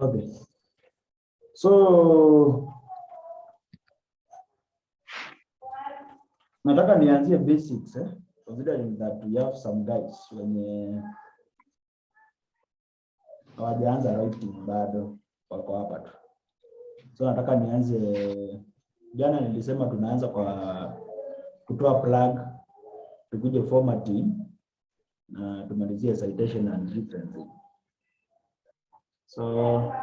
Okay. So nataka nianzie basics considering that we have some guys wenye hawajaanza writing bado wako hapa tu. So nataka nianze, jana nilisema tunaanza kwa kutoa plug, tukuje formatting na tumalizie citation and referencing. So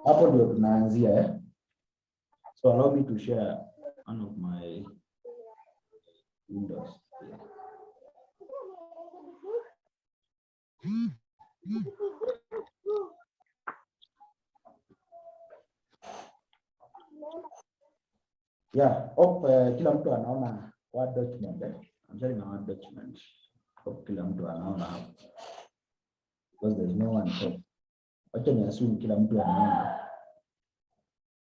hapo ndio tunaanzia So allow me to share one of my windows. Yeah, kila mtu anaona Word document. I'm sharing a Word document. Kila mtu anaona hapo. Because there is no one top. Wacha ni assume kila mtu anaona.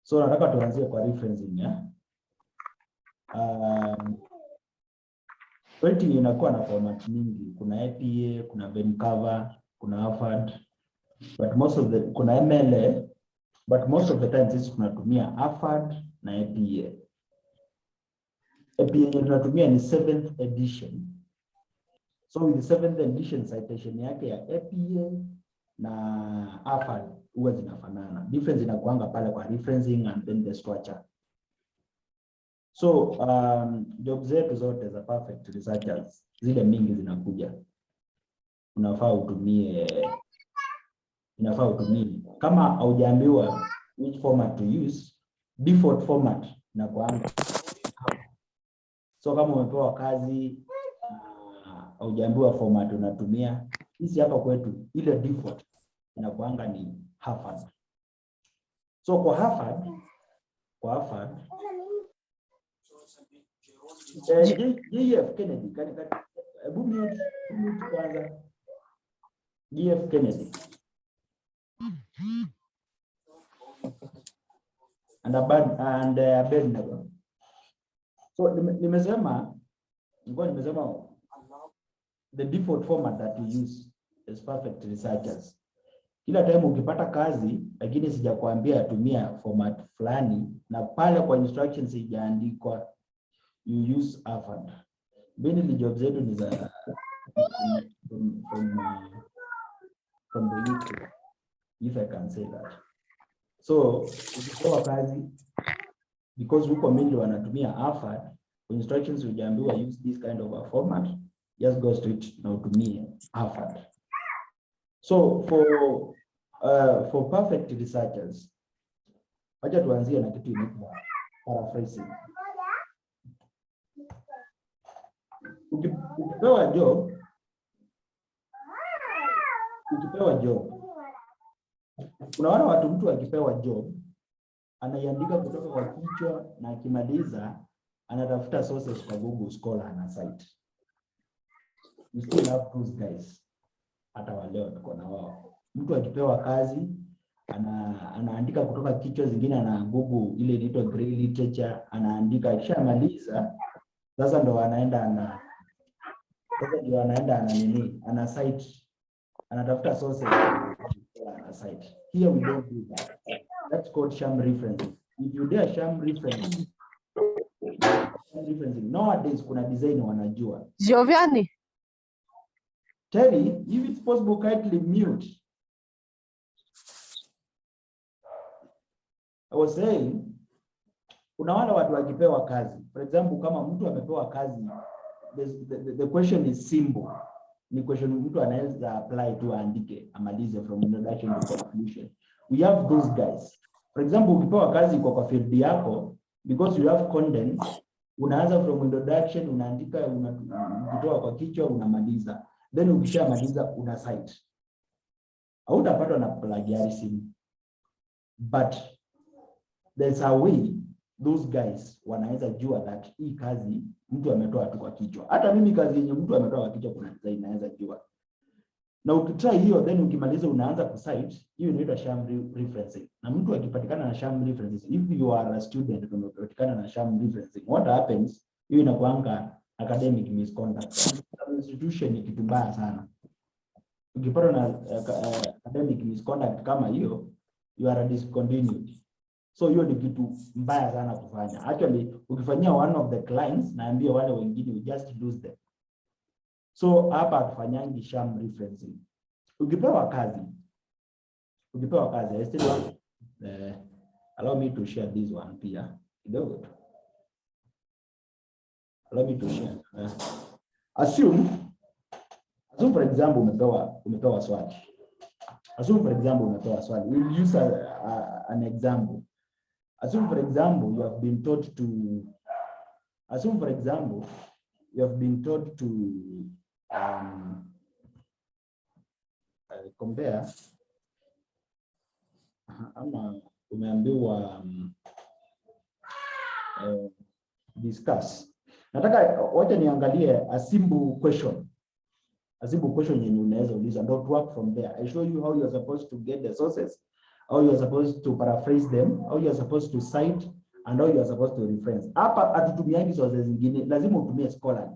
So nataka tuanzie kwa referencing writing inakuwa na format mingi. Kuna APA, kuna Vencover, kuna AFAD. But most of the kuna MLA, but most of the time sisi tunatumia AFAD na APA. APA tunatumia ni 7th edition. So with the 7th edition citation yake ya APA na AFAD huwa zinafanana. Difference inakuanga pale kwa referencing and then the structure. So job zetu zote za perfect researchers zile mingi zinakuja. Inafaa utumie kama haujaambiwa which format to use, default format inakuanga. So kama umepewa kazi haujaambiwa format unatumia, sisi hapa kwetu ile default inakuanga ni AFAD. So kwa AFAD JF Kennedy hebu mute kwanza. JF Kennedy and Abednego. So nimesema the default format that we use is perfect researchers. Kila time ukipata kazi lakini sijakwambia tumia format fulani na pale kwa instructions ijaandikwa, you use AFAD. Mainly job zetu ni za from the UK, if I can say that. So ukipewa kazi because huko mainly wanatumia AFAD, instructions ujaambiwa use this kind of a format, just go straight na utumie AFAD. So for perfect researchers, wacha tuanzie na kitu inaitwa paraphrasing. Ukipewa job, unaona watu mtu akipewa job anaiandika kutoka kwa kichwa na akimaliza anatafuta sources kwa Google Scholar na site. We still have those guys. Hata waleo tuko na wao. Mtu akipewa kazi anaandika kutoka kichwa, zingine ana Google ile inaitwa Grey Literature, anaandika, akishamaliza sasa ndo anaenda ana site, anatafuta sources ana site. Here we don't do that. That's called sham referencing. If you dare sham referencing nowadays kuna design wanajua. Giovanni, Terry, if it's possible, kindly mute. I was saying, kuna wale watu wakipewa kazi. For example, kama mtu amepewa kazi, the question is simple. Ni question mtu anaweza apply to andike, amalize from introduction to conclusion. We have those guys. For example, ukipewa kazi kwa field yako, because you have content, unaanza from introduction, unaandika, unatoa kwa kichwa, unamaliza. Then ukishamaliza una cite. Hautapatwa na plagiarism. But there's a way those guys wanaweza jua that hii kazi mtu ametoa tu kwa kichwa. Hata mimi kazi yenye mtu ametoa kwa kichwa kuna design naweza jua. Na ukitry hiyo then ukimaliza unaanza kucite, hiyo inaitwa sham referencing. Na mtu akipatikana na sham referencing, if you are a student umepatikana na sham referencing, what happens? Hiyo inakuanga academic misconduct. Institution ni kitu mbaya sana. Ukipata na academic misconduct kama hiyo, you are discontinued. So hiyo ni kitu mbaya sana kufanya. Actually, ukifanyia one of the clients, naambia wale wengine, you just lose them. So hapa tufanyangi sham referencing. Ukipewa kazi, I still want, allow me to share this one pia. Kidogo. Allow me to share. Assume for example umepewa swali. Assume for example umepewa swali. We'll use an example. Assume for example you have been taught to compare ama umeambiwa discuss. Nataka wote niangalie a simple question. A simple question yenye unaweza uliza, don't work from there. I show you how you are supposed to get the sources, how you are supposed to paraphrase them, how you are supposed to cite, and how you are supposed to reference. Hapa atutumiangi sources zingine, lazima utumie scholarly.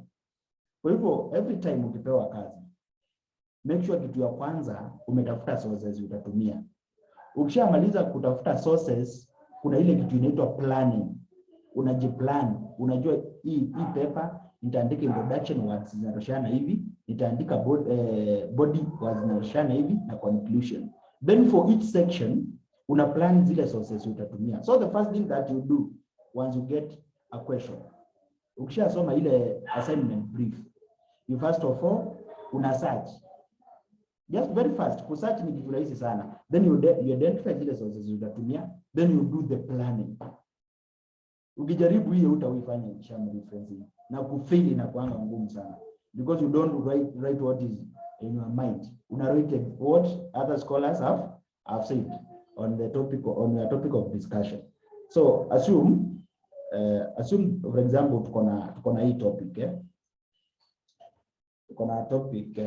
Kwa hivyo every time ukipewa kazi, make sure kitu ya kwanza umetafuta sources utatumia. Ukishamaliza kutafuta sources, kuna ile kitu inaitwa planning. Unajiplan, unajua hii paper nitaandika introduction words zinatoshana hivi, nitaandika body words zinatoshana hivi na conclusion. Then for each section una plan zile sources utatumia. So the first thing that you do once you get a question, ukishasoma ile assignment brief, you first of all una search. Just very fast, kusearch ni kitu rahisi sana. Then you identify zile sources utatumia, then you do the planning. Ukijaribu hiyo utaifanya sham referencing na kufail na kuanga ngumu sana, because you don't write what is in your mind. Una write what other scholars have said on the topic, on your topic of discussion. So assume for example tuko na hii topic tuko na topic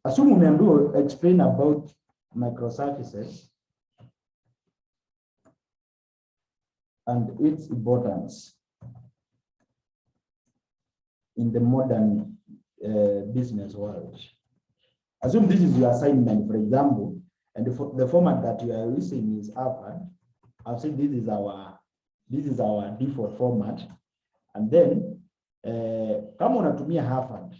assume umeambiwa explain about microservices and its importance in the modern business world. Assume this is your assignment, for example, and the format that you are using is Harvard. I've said this is our default format, and then kama unatumia Harvard,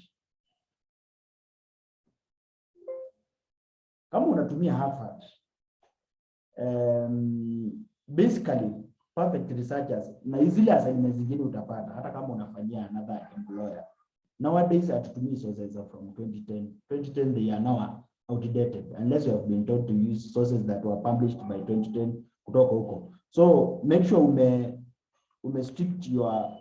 basically perfect researchers na zile assignments zingine utapata hata kama unafanyia another employer. Nowadays hatutumii sources from 2010 they are now outdated unless you have been taught to use sources that were published by 2010 kutoka huko. So make sure ume strict your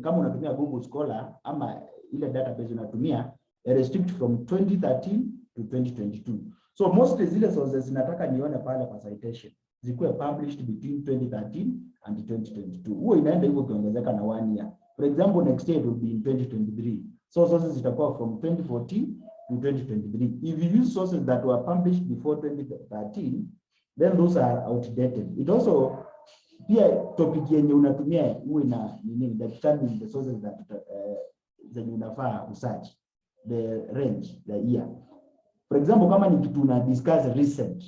kama unatumia Google Scholar ama ile database unatumia restrict from 2013 to 2022. So mostly zile sources nataka nione pale kwa citation zikuwe published between 2013 and 2022. Huo inaenda hivyo kiongezeka na 1 year. For example, next year it will be in 2023. So sources zitakuwa from 2014 to 2023. If you use sources that were published before 2013, then those are outdated. It also pia topic yenye unatumia huwe na nini determine the sources that zenye unafaa research, the range, the year. For example, kama ni kitu una discuss recent,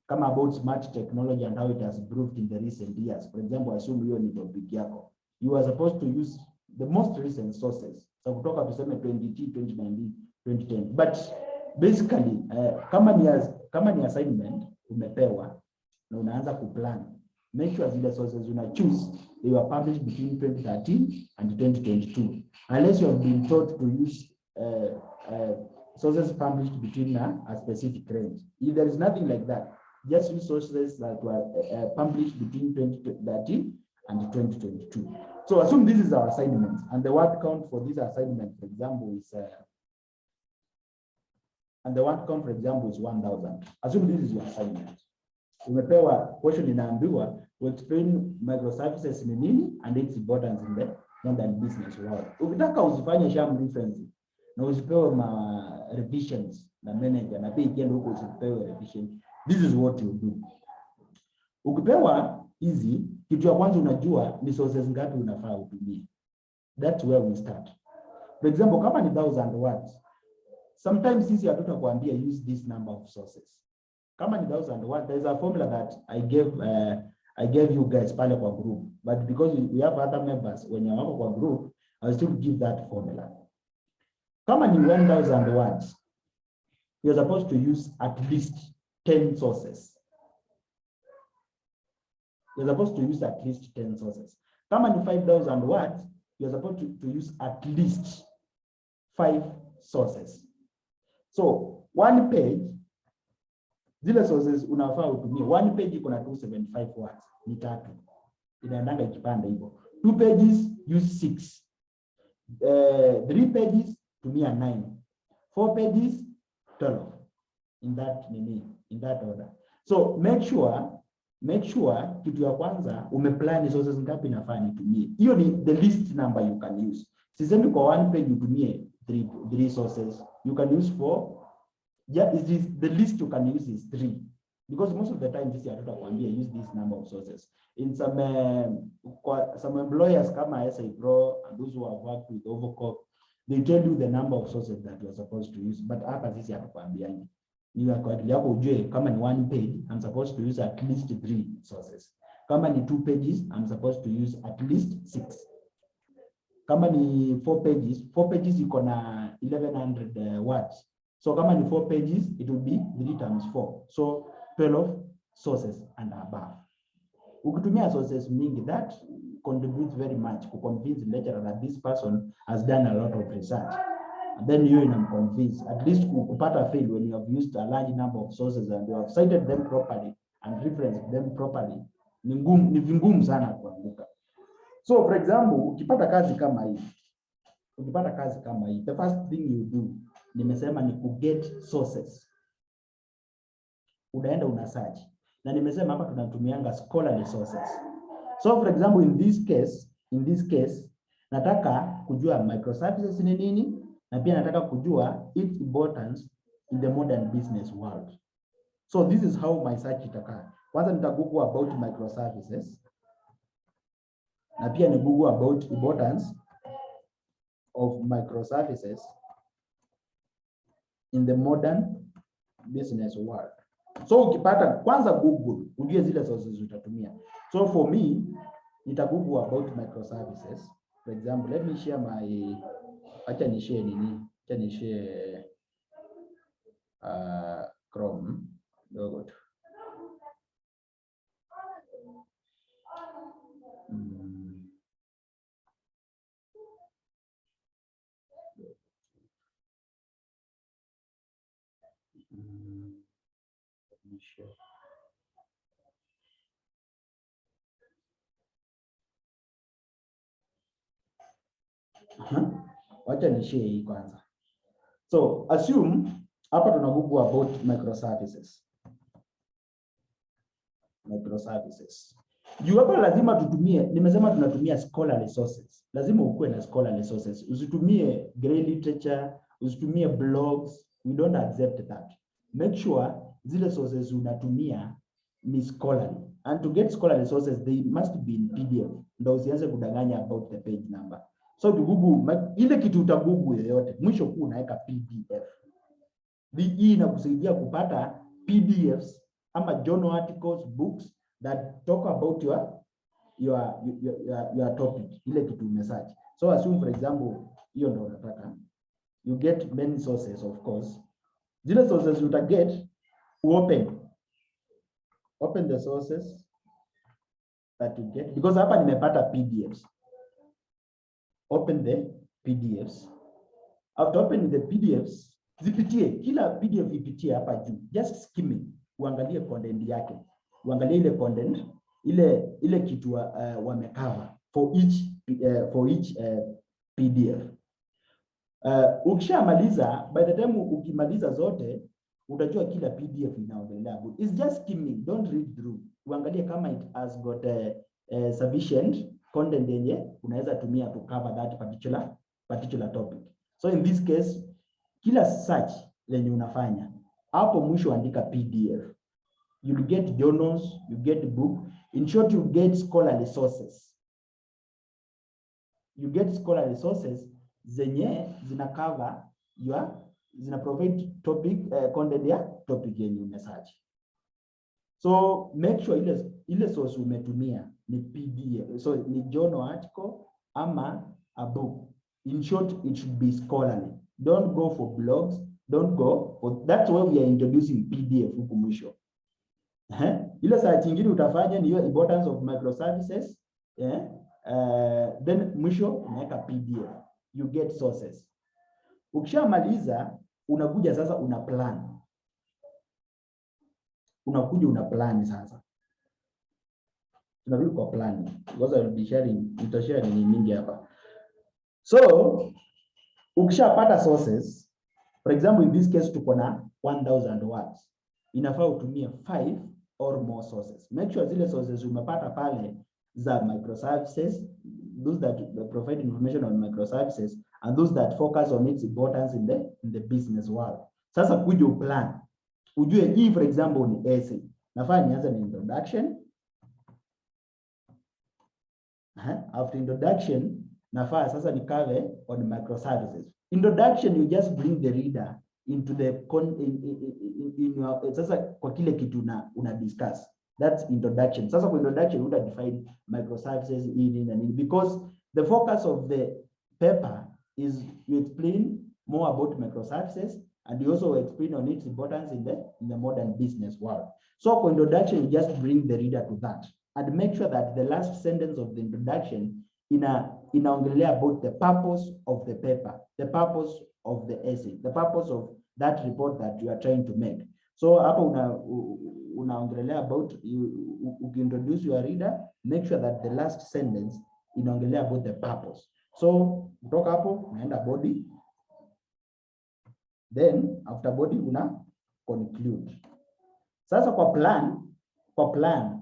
kama about smart technology and how it has improved in the recent years. For example, assume hiyo ni topic yako. You are supposed to use the most recent sources. So kutoka tuseme 2019, 2010. But basically, kama ni assignment umepewa na unaanza kuplan, make sure zile sources una choose they were published between 2013 and 2022. Unless you have been taught to use sources published between a specific range. If there is nothing like that, just use sources that were published between 2013 and 2022. So assume this is our assignment, and the word count for this assignment, for example, is 1,000. Assume this is your assignment. Umepewa question inaambiwa to explain microservices ni nini and its importance in the modern business world. Ukitaka usifanye sham reference na usipewe ma revisions na manager na pia ikienda huko usipewe revision. This is what you do. Ukipewa hizi kitu ya kwanza unajua ni sources ngapi unafaa utumie. That's where we start. For example, kama ni 1000 words, sometimes sisi hatutakwambia use this number of sources. Kama ni 1000 words, there is a formula that I gave you guys pale kwa group, but because we have other members wenye wako kwa group, I still give that formula. Kama ni 1000 words, you're supposed to use at least 10 sources. You're supposed to use at least 10 sources. Kama ni 5000 words, you're supposed to use at least 5 sources. So one page, zile sources unafaa utumie. One page iko na 275 words, ni 3. Inaendanga ikipanda hivyo. 2 pages use 6. 3 pages tumia 9. 4 pages 12. In that order. So make sure kitu ya kwanza umeplan sources ngapi nafaa nitumie. Hiyo ni the least number you can use. Sisemi kwa one page utumie 3 sources. You can use 4. Yeah, it is the least you can use is 3. Because most of the time this hatutakwambia use this number of sources. In some employers kama SI Pro and those who have worked with Overcock, they tell you the number of sources that you are supposed to use, but hapa sisi hatukwambiani. Ni kwa ajili yako ujue kama ni one page, I'm supposed to use at least 3 sources. Kama ni 2 pages, I'm supposed to use at least 6. Kama ni 4 pages iko na 1100 words. So kama ni 4 pages, it will be 3 times 4. So 12 sources and above. Ukitumia sources mingi, that contributes very much to convince the lecturer that this person has done a lot of research. And then you can convince, at least kupata fail when you have used a large number of sources and you have cited them properly and referenced them properly. Ni vingumu sana kuanguka. So for example, ukipata kazi kama hii, the first thing you do, nimesema ni kuget sources. Unaenda una search. Na nimesema hapa tunatumianga scholarly sources. So for example, in this case, nataka kujua microservices ni nini, na pia nataka kujua its importance in the modern business world. So this is how my search itakaa. Kwanza nitagoogle about microservices, na pia ni google about importance of microservices in the modern business world. So ukipata kwanza Google, ujue zile sources utatumia. So for me, nita Google about microservices. For example, let me share my, acha ni share Chrome logo tu. Wacha ni share hii kwanza. So assume hapa tuna Google about microservices. Juu hapa lazima tutumie, nimesema tunatumia scholarly sources. Lazima ukuwe na scholarly sources. Usitumie grey literature, usitumie blogs. We don't accept that. Make sure zile sources unatumia ni scholarly. And to get scholarly sources, they must be in PDF. Ndio usianze kudanganya about the page number. So to Google, ile kitu utagoogle yoyote, mwisho kuu unaweka PDF. Hii inakusaidia kupata PDFs ama journal articles, books that talk about your topic, ile kitu umesearch. So assume for example, hiyo ndio unataka. You get many sources of course. Zile sources you get, open the sources that you get, because hapa nimepata PDFs. Open the PDFs. After opening the PDFs, zipitie, kila PDF ipitie hapa juu. Just skim it. Uangalie content yake. Uangalie ile content, ile kitu wamecover for each PDF. Ukishamaliza, by the time ukimaliza zote, utajua kila PDF inaongelea. It's just skimming, don't read through. Uangalie kama it has got sufficient content yenye unaweza tumia to cover that particular topic. So in this case, kila search lenye unafanya, hapo mwisho andika PDF. You'll get journals, you get book. In short, you get scholarly sources. You get scholarly sources zenye zina cover zina provide topic content ya topic yenye umesearch. So make sure ile source umetumia ni PDF, so ni journal article ama a book. In short, it should be scholarly. Don't go for blogs. Don't go for, that's why we are introducing PDF huku mwisho. Ile search nyingine utafanya ni hiyo importance of microservices. Then mwisho unaweka PDF. You get sources. Ukishamaliza unakuja sasa una plan. Unakuja una plan sasa. Tunarudi kwa plan. Because I will be sharing, nitashare ni mingi hapa. So ukishapata sources, for example in this case tuko na 1000 words. Inafaa utumie 5 or more sources. Make sure zile sources umepata pale za microservices, those that provide information on microservices, and those that focus on its importance in the business world. Sasa kuja uplan. Ujue hii for example ni essay. Nafaa nianze na introduction. After introduction, nafaa sasa nikave on microservices. Introduction, you just bring the reader into the in your, sasa kwa kile kitu una discuss. That's introduction. Sasa kwa introduction uta define microservices in because the focus of the paper is you explain more about microservices, and you also explain on its importance in the modern business world. So for introduction, you just bring the reader to that, and make sure that the last sentence of the introduction inaongelea about the purpose of the paper, the purpose of the essay, the purpose of that report that you are trying to make. So hapa unaongelea about, you introduce your reader, make sure that the last sentence inaongelea about the purpose. So kutoka hapo unaenda body, then after body una conclude. Sasa kwa plan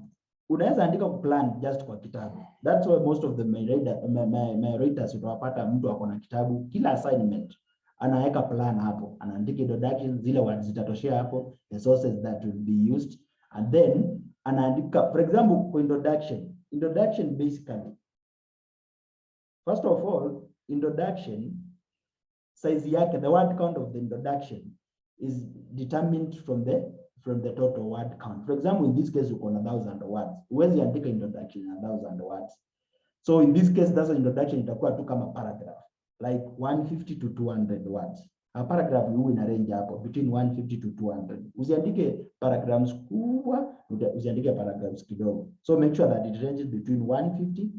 unaweza andika plan just kwa kitabu. That's why most of the my writers utawapata mtu ako na kitabu, kila assignment anaweka plan hapo, anaandika introduction, zile words zitatoshea hapo, the sources that will be used, and then anaandika for example kwa introduction basically, first of all, introduction size yake, the word count of the introduction is determined from the total word count. For example, in this case uko na 1000 words. Huwezi andika introduction na 1000 words. So in this case that's introduction itakuwa tu kama paragraph, like 150 to 200 words. A paragraph huwa ina range hapo between 150 to 200. Usiandike paragraphs kubwa, usiandike paragraphs kidogo. So make sure that it ranges between 150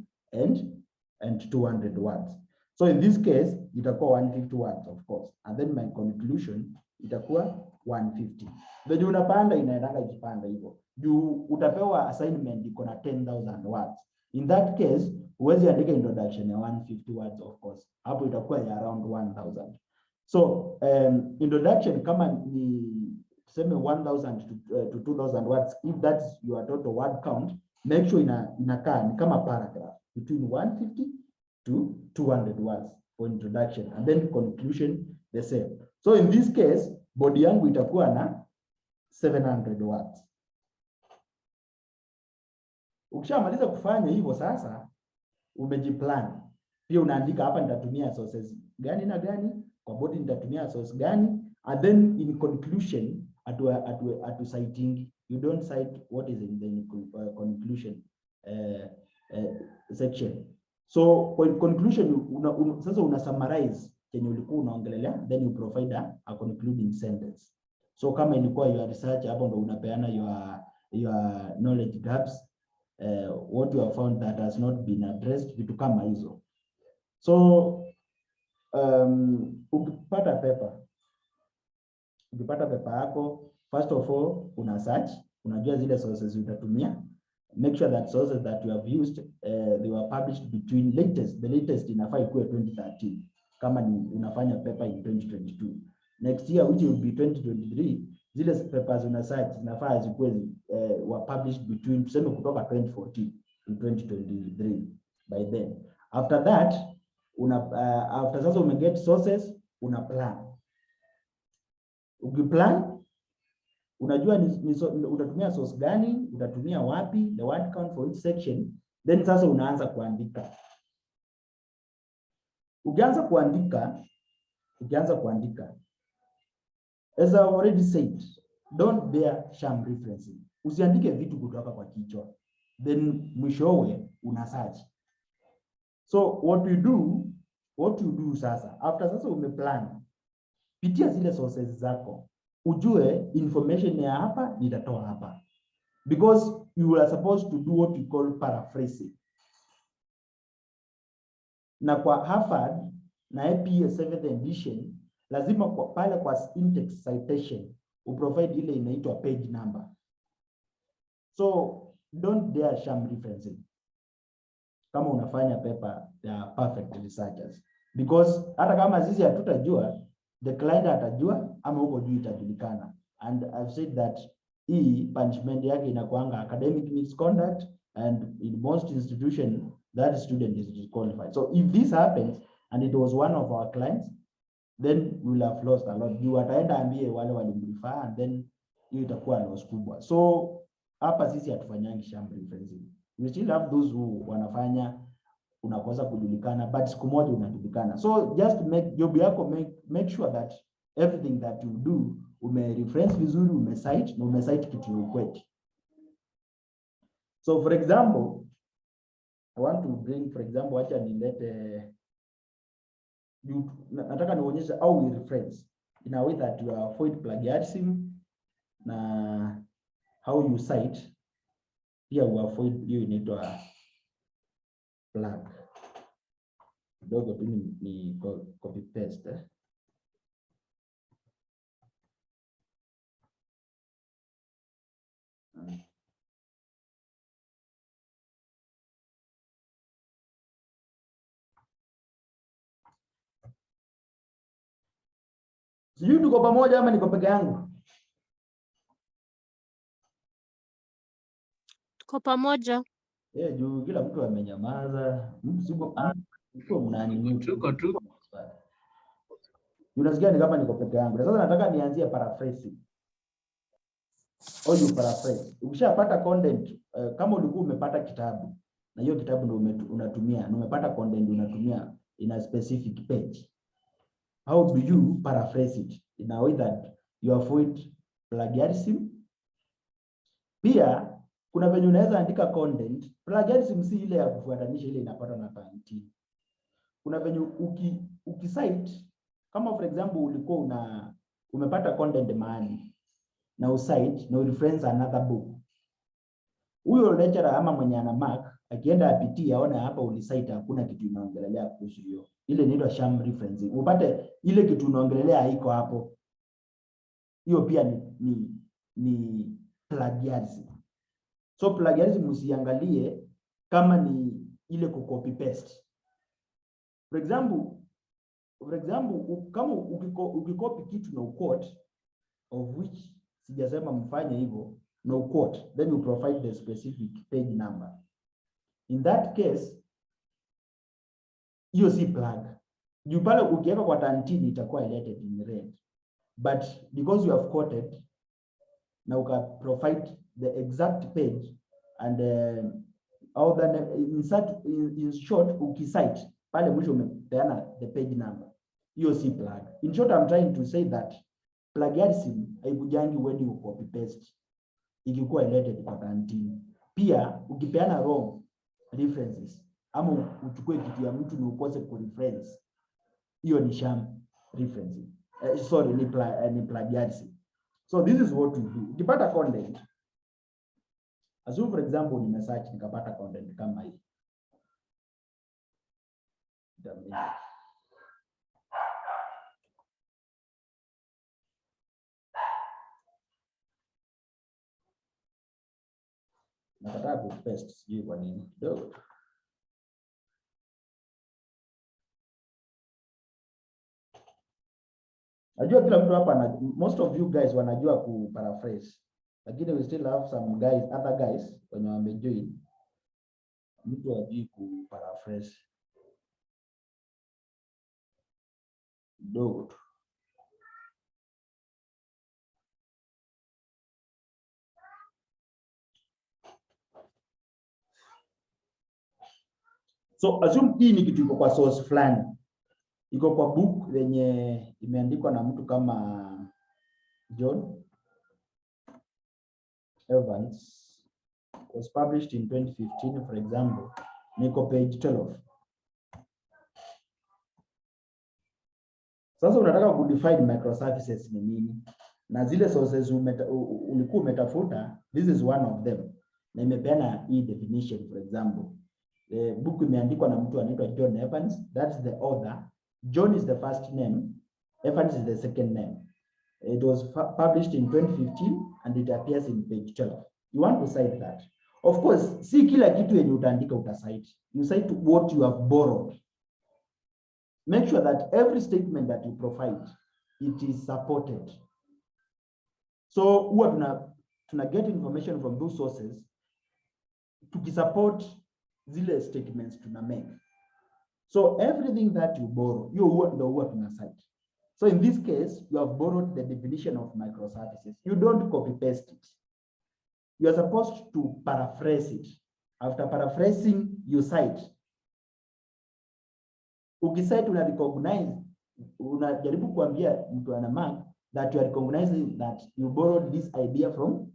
and 200 words. So in this case itakuwa 150 words of course, and then my conclusion itakuwa 150. Venye unapanda inaendanga ikipanda hivyo. Juu utapewa assignment iko na 10,000 words. In that case, huwezi andika introduction ya 150 words of course. Hapo itakuwa ya around 1,000. So, introduction kama ni tuseme 1,000 to 2,000 words, if that's your total word count, make sure inakaa ni kama paragraph between 150 to 200 words for introduction, and then conclusion the same. So in this case, body yangu itakuwa na 700 words. Ukishamaliza kufanya hivyo sasa, umejiplan. Pia unaandika hapa nitatumia sources gani na gani, kwa body nitatumia source gani, and then in conclusion atu citing, you don't cite what is in the conclusion section. So for conclusion sasa una summarize kenye ulikuwa unaongelelea, then you provide a concluding sentence. So kama ilikuwa your research, hapo ndo unapeana your knowledge gaps, what you have found that has not been addressed, vitu kama hizo. So ukipata paper yako, first of all una search, unajua zile sources utatumia. Make sure that sources that you have used they were published between the latest inafaa ikuwe 2013 kama ni unafanya paper in 2022. Next year which will be 2023, zile papers una search zinafaa zikuwe were published between tuseme kutoka 2014 to 2023 by then. After that after sasa umeget sources, una plan. Ukiplan unajua utatumia source gani, utatumia wapi, the word count for each section, then sasa unaanza kuandika. Ukianza kuandika, as I already said, don't bear sham referencing. Usiandike vitu kutoka kwa kichwa, then mwishowe una search. So what you do sasa, after sasa umeplan, pitia zile sources zako, ujue information ya hapa nitatoa hapa, because you are supposed to do what you call paraphrasing. Na kwa Harvard na APA 7th edition lazima pale kwa in-text citation uprovide ile inaitwa page number. So don't dare sham referencing kama unafanya paper ya perfect researchers, because hata kama sisi hatutajua, the client atajua, ama huko juu itajulikana. And I've said that hii punishment yake inakuanga academic misconduct, and in most institution that student is disqualified. So if this happens and it was one of our clients, then we will have lost a lot. You ataenda ambie wale walimrefer, and then hiyo itakuwa loss kubwa. So hapa sisi hatufanyangi sham referencing. We still have those who wanafanya, unakosa kujulikana, but siku moja unajulikana. So just make job yako, make sure that everything that you do umereference vizuri, umecite na umecite kitu ya ukweli. So for example, I want to bring, for example, acha nilete, nataka nionyeshe how we reference in a way that you avoid plagiarism, na how you cite pia you avoid hiyo inaitwa plug. Dogo tu ni copy paste. Sijui tuko pamoja ama niko peke yangu? Tuko pamoja. Juu kila mtu amenyamaza. Mko mnani Tuko tu. Unasikia ni kama niko peke yangu. Sasa nataka nianzie paraphrasing. You paraphrase. Ukishapata content, kama ulikuwa umepata kitabu, na hiyo kitabu ndio unatumia, na umepata content unatumia in a specific page. How do you paraphrase it in a way that you avoid plagiarism? Pia kuna venye unaweza andika content. Plagiarism si ile ya kufuatanisha, ile inapata na pantini. Kuna venye ukicite, kama for example ulikuwa umepata content mahali na usite na reference another book. Huyo lecturer ama mwenye ana mark akienda apitie aone hapa ulicite hakuna kitu inaongelelea kuhusu hiyo. Ile inaitwa sham referencing. Upate ile kitu unaongelelea haiko hapo. Hiyo pia ni plagiarism. So plagiarism usiangalie kama ni ile copy paste. For example, kama ukikopi kitu na quote, of which sijasema mfanye hivyo, no quote, then you provide the specific page number. In that case, hiyo si plug. Juu pale ukiweka kwa tantini itakuwa highlighted in red. But because you have quoted, na uka provide the exact page and in short ukicite pale mwisho umepeana the page number, hiyo si plug. In short, I'm trying to say that plagiarism haikujangi when you copy paste ikikuwa related kwa tantini. Pia ukipeana wrong references ama uchukue kitu ya mtu na ukose ku reference, hiyo ni sham referencing. Ni plagiarism. So this is what we do. Ukipata content, assume for example ni search nikapata content kama hii. Nataka kupaste sijui kwa nini kidogo. Najua kila mtu hapa most of you guys wanajua ku paraphrase. Lakini we still have some guys, other guys wenye wamejoin. Mtu hajui ku paraphrase. Kidogo tu. So assume hii ni kitu iko kwa source fulani, iko kwa book yenye imeandikwa na mtu kama John Evans, was published in 2015 for example, niko page 12. Sasa unataka kudefine microservices ni nini, na zile sources ulikuwa umetafuta, this is one of them, na imepeana hii definition. For example, the book imeandikwa na mtu anaitwa John Evans, that's the author. John is the first name, Evans is the second name. It was published in 2015 and it appears in page 12. You want to cite that. Of course, si kila kitu yenye utaandika utacite. You cite what you have borrowed. Make sure that every statement that you provide, it is supported. So huwa tuna get information from those sources tukisupport zile statements tuna make. So everything that you borrow, huwa tuna cite. So in this case, you have borrowed the definition of microservices. You don't copy paste it. You are supposed to paraphrase it. After paraphrasing, you cite. Ukicite una recognize, unajaribu kuambia mtu ana mark that you are recognizing that you borrowed this idea from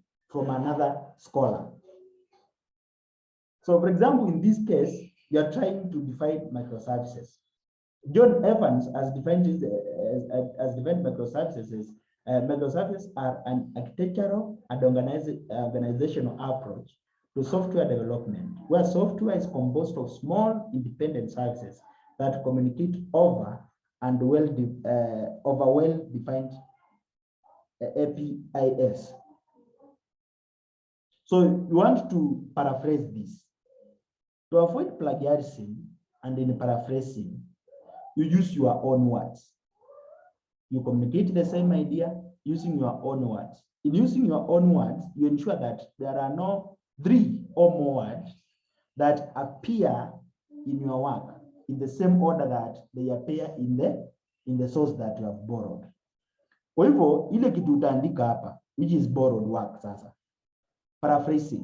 another scholar. So for example, in this case, you are trying to define microservices. John Evans has defined microservices as microservices are an architectural and organizational approach to software development, where software is composed of small independent services that communicate over well-defined APIs. So you want to paraphrase this. To avoid plagiarism and in paraphrasing, you use your own words. You communicate the same idea using your own words. In using your own words, you ensure that there are no 3 or more words that appear in your work in the same order that they appear in the source that you have borrowed. Kwa hivyo ile kitu utaandika hapa, which is borrowed work sasa. Paraphrasing.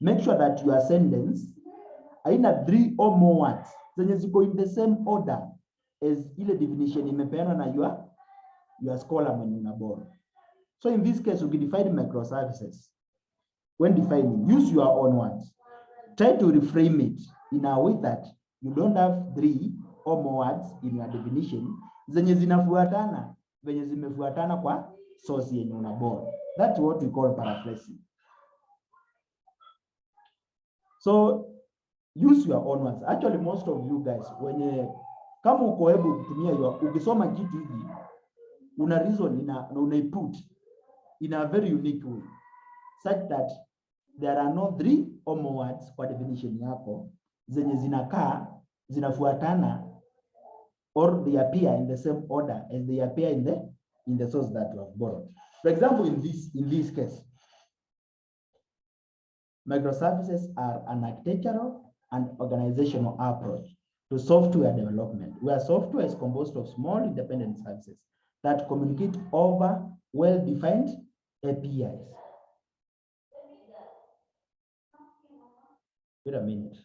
Make sure that your sentence haina 3 or more words zenye ziko in the same order as ile definition imepeana na your scholar mwenye una borrow. So in this case, we define microservices. When defining, use your own words. Try to reframe it in a way that you don't have 3 or more words in your definition zenye zinafuatana venye zimefuatana kwa source yenye una borrow. That's what we call paraphrasing. So use your own words. Actually, most of you guys, kama uko able kutumia ukisoma kitu hivi, una reason una put in a very unique way, such that there are no 3 or more words kwa definition yako zenye zinafuatana or they appear in the same order as they appear in the source that you have borrowed. For example, in this case, microservices are an architectural and organizational approach to software development, where software is composed of small independent services that communicate over well-defined APIs. Wait a minute.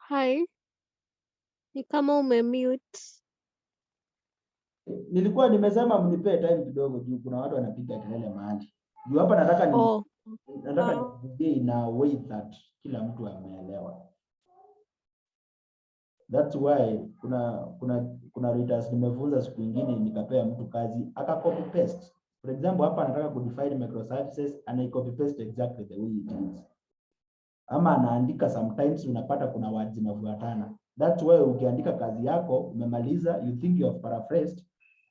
Hi, ni kama umemute. Nilikuwa nimesema mnipe time kidogo juu kuna watu wanapiga kelele mahali. Juu hapa nataka nipigie in a way that kila mtu ameelewa. That's why kuna readers nimefunza siku nyingine nikapea mtu kazi aka copy paste. For example, hapa nataka kudefine microservices and I copy paste exactly the way it is. Ama anaandika sometimes unapata kuna words zinafuatana. That's why ukiandika kazi yako umemaliza, you think you have paraphrased,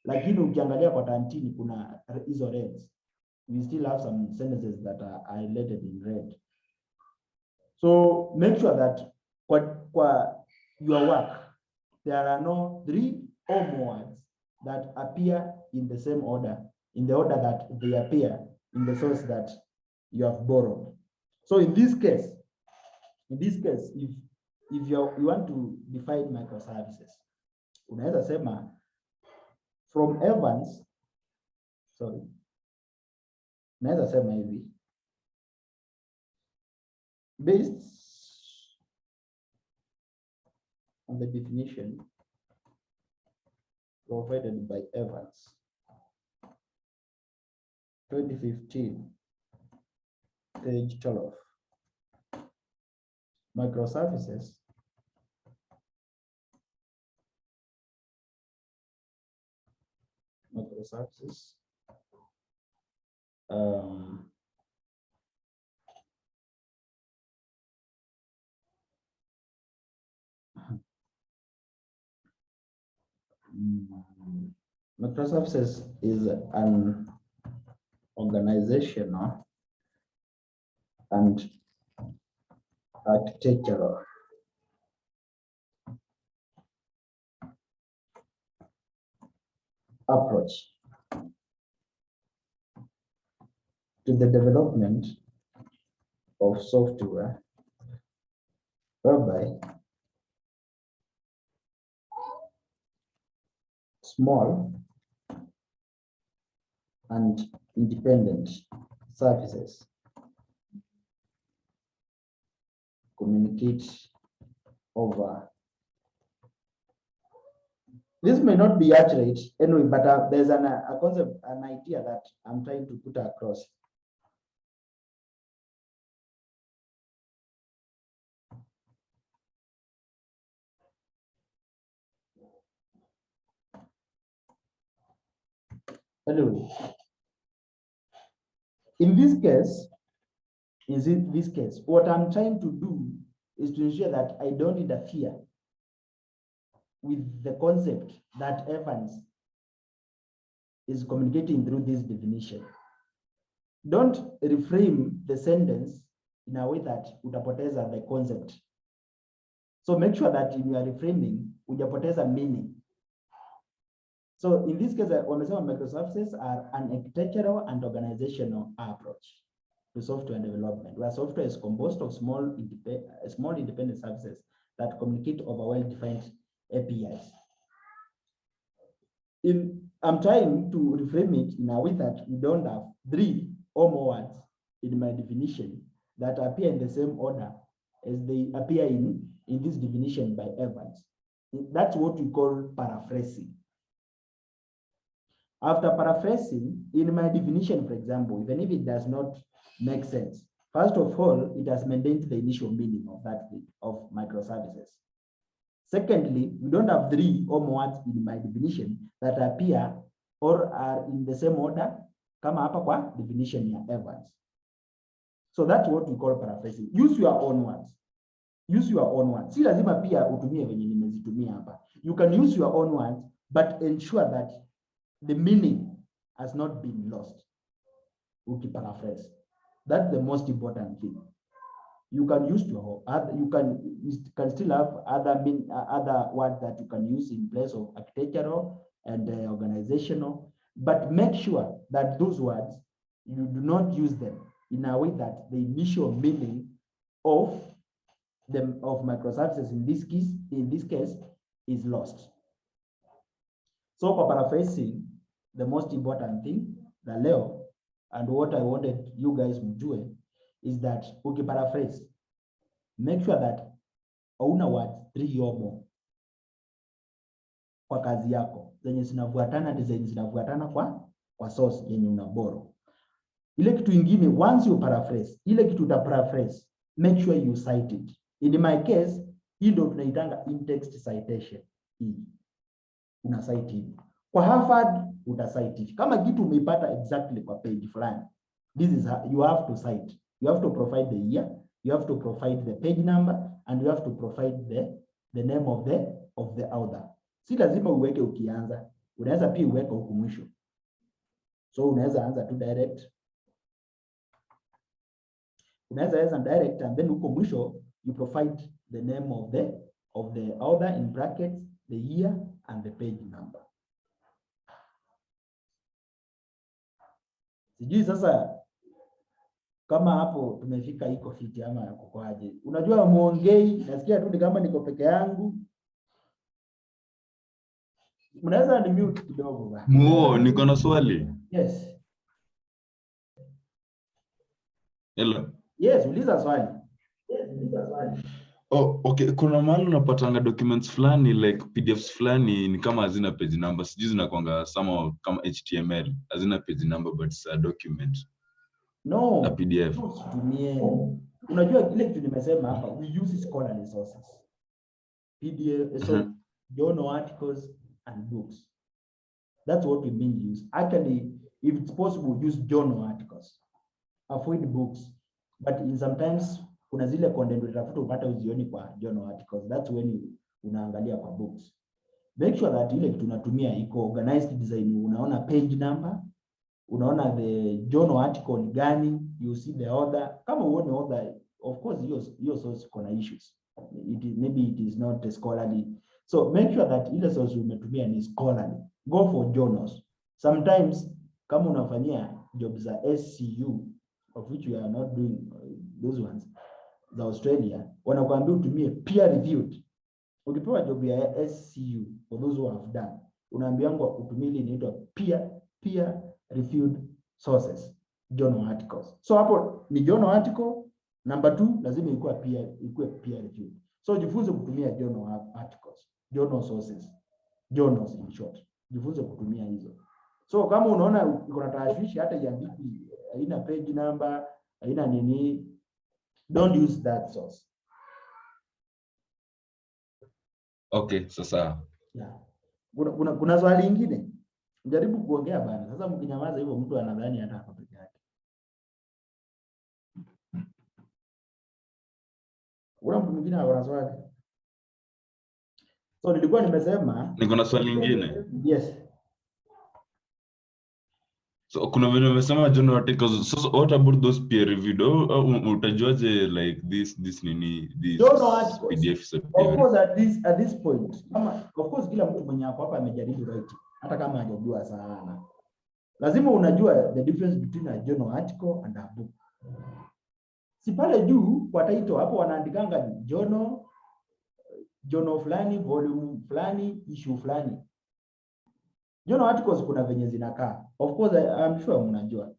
lakini ukiangalia kwa tantini kuna hizo reds. We still have some sentences that are highlighted in red. So make sure that kwa your work there are no 3 or more words that appear in the same order, in the order that they appear in the source that you have borrowed. So in this case, if you want to define microservices, unaweza sema from Evans, unaweza sema hivi, based on the definition provided by Evans 2015, page 12. Microservices microservices is an organizational and architectural approach to the development of software whereby small and independent services communicate over. This may not be accurate anyway, but there's a concept, an idea that I'm trying to put across. Anyway, in this case, what I'm trying to do is to ensure that I don't interfere with the concept that Evans is communicating through this definition. Don't reframe the sentence in a way that utapoteza the concept. So make sure that in your reframing, hujapoteza meaning. So in this case, wamesema microservices are an architectural and organizational approach to software development, where software is composed of small independent services that communicate over well-defined APIs. I'm trying to reframe it in a way that we don't have 3 or more words in my definition that appear in the same order as they appear in this definition by Evans. That's what we call paraphrasing. After paraphrasing, in my definition, for example, even if it does not make sense, first of all, it has maintained the initial meaning of that thing, of microservices. Secondly, we don't have 3 or more words in my definition that appear or are in the same order kama hapa kwa definition ya Evans. So that's what we call paraphrasing. Use your own words. Use your own words. Si lazima pia utumie venye nimezitumia hapa. You can use your own words, but ensure that the meaning has not been lost. Ukiparaphrase. That's the most important thing. You can use you can still have other words that you can use in place of architectural and organizational, but make sure that those words, you do not use them in a way that the initial meaning of microservices in this case is lost. So for paraphrasing, the most important thing, the leo, and what I wanted you guys mjue is that ukiparaphrase, make sure that hauna words 3 or more kwa kazi yako zenye zinafuatana, design zinafuatana kwa source yenye una borrow. Ile kitu ingine, once you paraphrase, ile kitu uta paraphrase, make sure you cite it. In my case, hii ndio tunaitanga in-text citation. Hii una cite hii. Kwa Harvard uta cite it. Kama kitu umeipata exactly kwa page fulani, this is how you have to cite. You have to provide the year, you have to provide the page number, and you have to provide the name of the author. Si lazima uweke ukianza, unaweza pia uweke huku mwisho. So unaweza anza tu direct. Unaweza anza direct and then huko mwisho you provide the name of the author in brackets, the year and the page number. Sijui sasa kama hapo tumefika iko fiti ama kukoaje. Unajua muongei, nasikia tu ni kama niko peke yangu. Mnaweza ni mute kidogo bana. Niko na swali. Yes. Hello. Yes, uliza swali. Oh, okay. Kuna mahali unapatanga documents fulani like PDFs fulani ni kama hazina page number. Sijui zinakuanga kama HTML. Hazina page number but it's a document. No. A PDF. Unajua kile kitu nimesema hapa, we use scholarly sources. PDF, so journal articles and books. That's what we mean use. Actually, if it's possible, use journal articles. Avoid books. But in sometimes kuna zile content utafuta upata uzioni kwa journal articles. That's when unaangalia kwa books. Make sure that ile kitu unatumia iko organized design. Unaona page number, unaona the journal article ni gani, you see the author. Kama uone author, of course your source kuna issues. Maybe it is not scholarly. So make sure that ile source umetumia ni scholarly. Go for journals. Sometimes kama unafanyia jobs za SCU, of which we are not doing those ones, za Australia, wanakuambia utumie peer reviewed. Ukipewa job ya SCU, for those who have done, unaambiwa utumie ile inaitwa peer reviewed sources, journal articles. So hapo ni journal article. Number 2, lazima ikuwe peer reviewed. So jifunze kutumia journal articles, journal sources, journals in short. Jifunze kutumia hizo. So kama unaona uko na tashwishi hata iandiki haina page number, haina nini, don't use that source. Okay, sasa. Yeah. Kuna swali lingine? Jaribu kuongea bana. Sasa mkinyamaza hivyo mtu anadhani hata hapa peke yake. Kuna mtu mwingine ana swali? So nilikuwa nimesema Niko na swali lingine. Yes. So kuna vile umesema journal articles. So what about those peer reviewed? Utajuaje like this journal articles? PDFs? Of course at this point. Of course kila mtu mwenye hapo hapa amejaribu write, hata kama hajajua sana. Lazima unajua the difference between a journal article and a book. Si pale juu kwa title hapo wanaandikanga journal fulani, volume fulani, issue fulani. Journal articles kuna venye zinakaa. Of course I'm sure mnajua.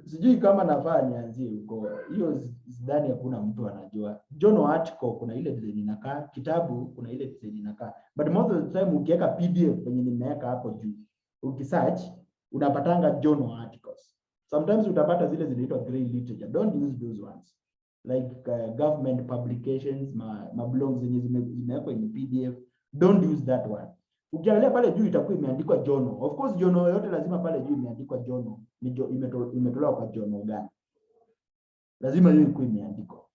Sijui kama nafaa nianzie huko. Hiyo sidhani hakuna mtu anajua. Journal article kuna ile design inakaa, kitabu kuna ile design inakaa. But most of the time ukiweka PDF kwenye nimeweka hapo juu, ukisearch unapatanga journal articles. Sometimes utapata zile zinaitwa grey literature. Don't use those ones. Like government publications, ma blogs zenye zimewekwa in PDF. Don't use that one. Ukiangalia pale juu itakuwa imeandikwa journal. Of course journal yote lazima pale juu imeandikwa journal. Imetolewa kwa journal gani? Lazima hiyo ikuwe imeandikwa.